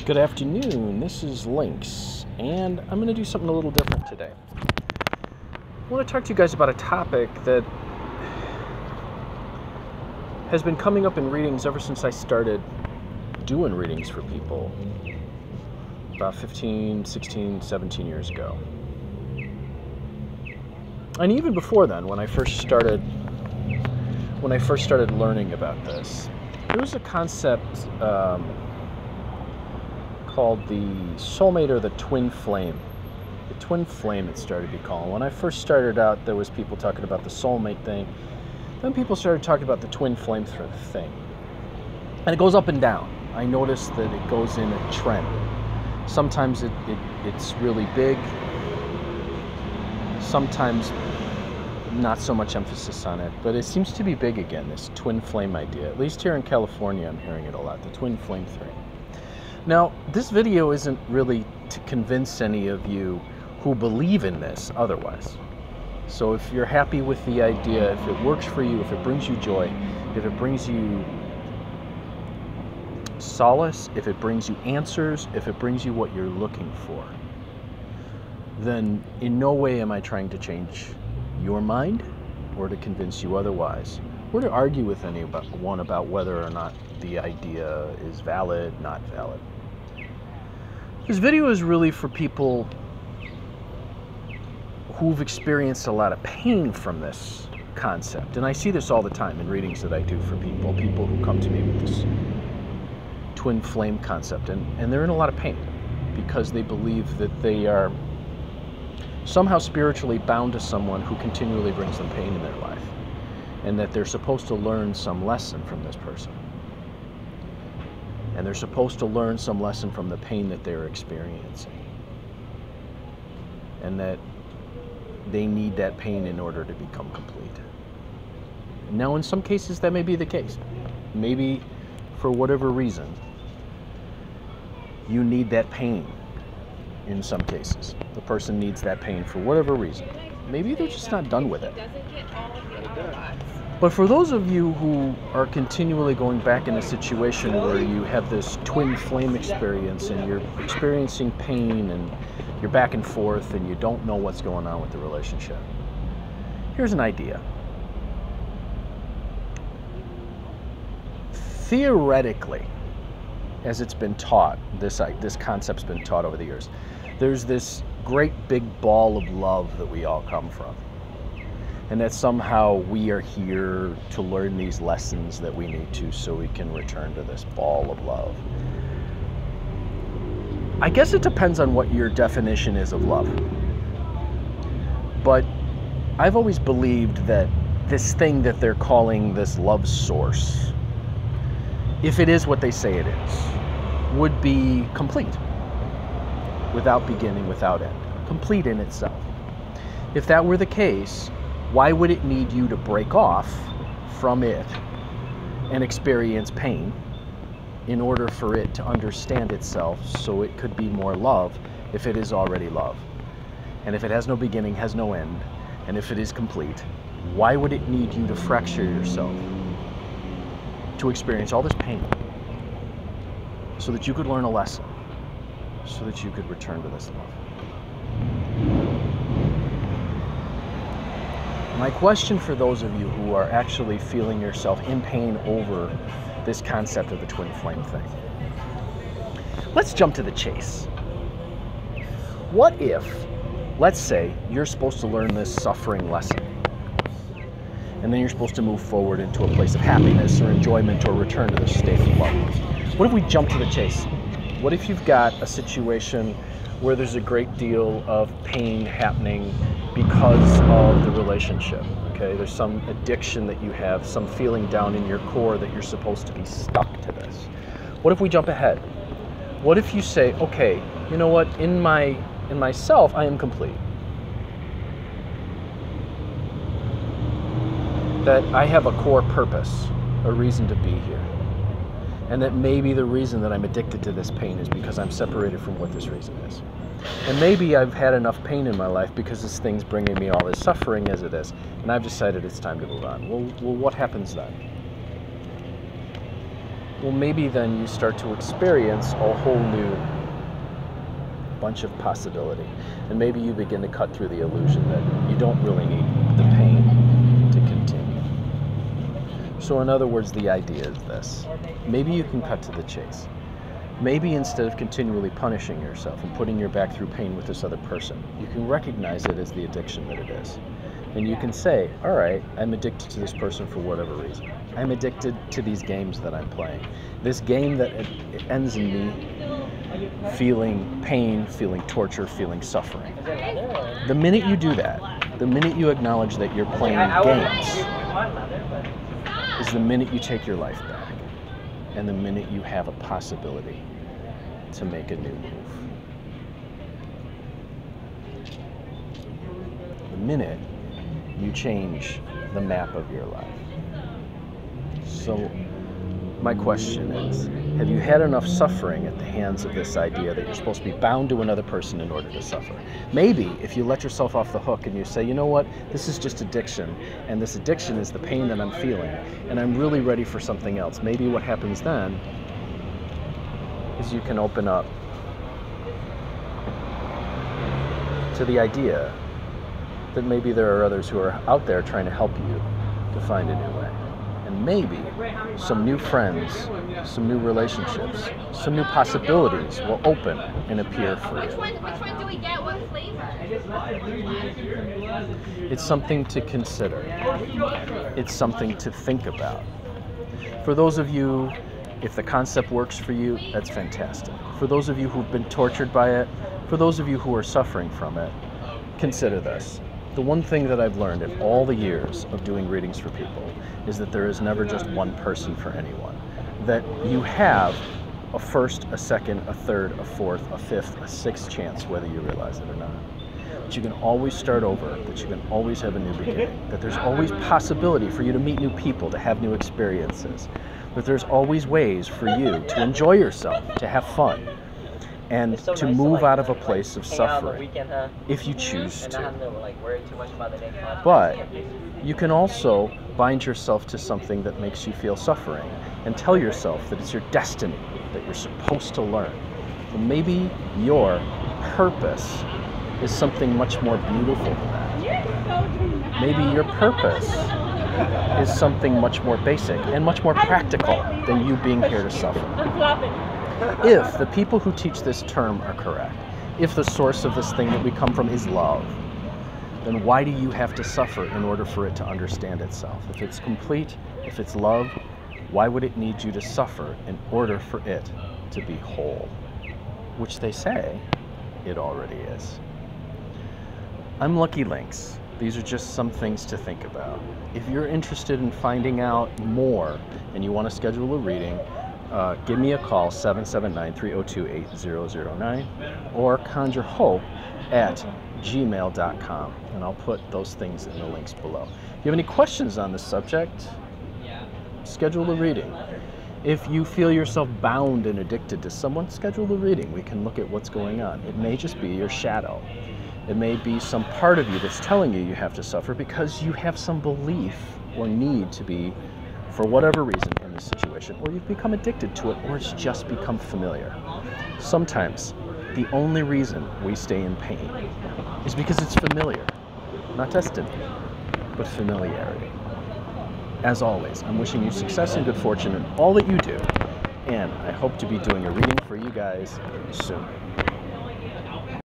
Good afternoon, this is Lynx, and I'm going to do something a little different today. I want to talk to you guys about a topic that has been coming up in readings ever since I started doing readings for people about 15, 16, 17 years ago. And even before then, when I first started learning about this, there was a concept called the soulmate or the twin flame. The twin flame it started to be called. When I first started out, there was people talking about the soulmate thing. Then people started talking about the twin flame thing. And it goes up and down. I noticed that it goes in a trend. Sometimes it's really big. Sometimes not so much emphasis on it. But it seems to be big again, this twin flame idea. At least here in California, I'm hearing it a lot, the twin flame theory. Now, this video isn't really to convince any of you who believe in this otherwise. So if you're happy with the idea, if it works for you, if it brings you joy, if it brings you solace, if it brings you answers, if it brings you what you're looking for, then in no way am I trying to change your mind or to convince you otherwise, or to argue with anyone about whether or not the idea is valid, not valid. This video is really for people who've experienced a lot of pain from this concept. And I see this all the time in readings that I do for people who come to me with this twin flame concept. And they're in a lot of pain because they believe that they are somehow spiritually bound to someone who continually brings them pain in their life, and that they're supposed to learn some lesson from this person. And they're supposed to learn some lesson from the pain that they're experiencing. And that they need that pain in order to become complete. Now, in some cases, that may be the case. Maybe, for whatever reason, you need that pain in some cases. The person needs that pain for whatever reason. Maybe they're just not done with it. But for those of you who are continually going back in a situation where you have this twin flame experience and you're experiencing pain and you're back and forth and you don't know what's going on with the relationship, here's an idea. Theoretically, as it's been taught, this concept's been taught over the years, there's this great big ball of love that we all come from. And that somehow we are here to learn these lessons that we need to so we can return to this ball of love. I guess it depends on what your definition is of love. But I've always believed that this thing that they're calling this love source, if it is what they say it is, would be complete. Without beginning, without end. Complete in itself. If that were the case, why would it need you to break off from it and experience pain in order for it to understand itself so it could be more love if it is already love? And if it has no beginning, has no end, and if it is complete, why would it need you to fracture yourself to experience all this pain so that you could learn a lesson, so that you could return to this love? My question for those of you who are actually feeling yourself in pain over this concept of the twin flame thing, let's jump to the chase. What if, let's say, you're supposed to learn this suffering lesson, and then you're supposed to move forward into a place of happiness or enjoyment or return to the state of love? What if we jump to the chase? What if you've got a situation where there's a great deal of pain happening because of the relationship, okay? There's some addiction that you have, some feeling down in your core that you're supposed to be stuck to this. What if we jump ahead? What if you say, okay, you know what, in myself, I am complete. That I have a core purpose, a reason to be here. And that maybe the reason that I'm addicted to this pain is because I'm separated from what this reason is. And maybe I've had enough pain in my life because this thing's bringing me all this suffering as it is, and I've decided it's time to move on. Well, what happens then? well, maybe then you start to experience a whole new bunch of possibility. And maybe you begin to cut through the illusion that you don't really need the pain to continue. So in other words, the idea is this. Maybe you can cut to the chase. Maybe instead of continually punishing yourself and putting your back through pain with this other person, you can recognize it as the addiction that it is. And you can say, all right, I'm addicted to this person for whatever reason. I'm addicted to these games that I'm playing. This game that it ends in me feeling pain, feeling torture, feeling suffering. The minute you do that, the minute you acknowledge that you're playing games, is the minute you take your life back. And the minute you have a possibility to make a new move. The minute you change the map of your life. So my question is, have you had enough suffering at the hands of this idea that you're supposed to be bound to another person in order to suffer? Maybe if you let yourself off the hook and you say, you know what, this is just addiction, and this addiction is the pain that I'm feeling, and I'm really ready for something else. Maybe what happens then is you can open up to the idea that maybe there are others who are out there trying to help you to find a new way. And maybe some new friends, some new relationships, some new possibilities will open and appear for you. Which one do we get? What flavor? It's something to consider. It's something to think about. For those of you, if the concept works for you, that's fantastic. For those of you who've been tortured by it, for those of you who are suffering from it, consider this. The one thing that I've learned in all the years of doing readings for people is that there is never just one person for anyone. That you have a first, a second, a third, a fourth, a fifth, a sixth chance, whether you realize it or not. That you can always start over, that you can always have a new beginning, that there's always possibility for you to meet new people, to have new experiences, that there's always ways for you to enjoy yourself, to have fun, and to move out of a place of suffering if you choose to. But you can also bind yourself to something that makes you feel suffering and tell yourself that it's your destiny, that you're supposed to learn. Well, maybe your purpose is something much more beautiful than that. Maybe your purpose is something much more basic and much more practical than you being here to suffer. If the people who teach this term are correct, if the source of this thing that we come from is love, then why do you have to suffer in order for it to understand itself? If it's complete, if it's love, why would it need you to suffer in order for it to be whole? Which they say it already is. I'm Lucky Links. These are just some things to think about. If you're interested in finding out more and you want to schedule a reading, give me a call, 779-302-8009, or conjurehope@gmail.com, and I'll put those things in the links below. If you have any questions on this subject, schedule a reading. If you feel yourself bound and addicted to someone, schedule a reading. We can look at what's going on. It may just be your shadow. It may be some part of you that's telling you you have to suffer because you have some belief or need to be, for whatever reason, in this situation, or you've become addicted to it, or it's just become familiar. Sometimes the only reason we stay in pain is because it's familiar, not destiny, but familiarity. As always, I'm wishing you success and good fortune in all that you do, and I hope to be doing a reading for you guys soon.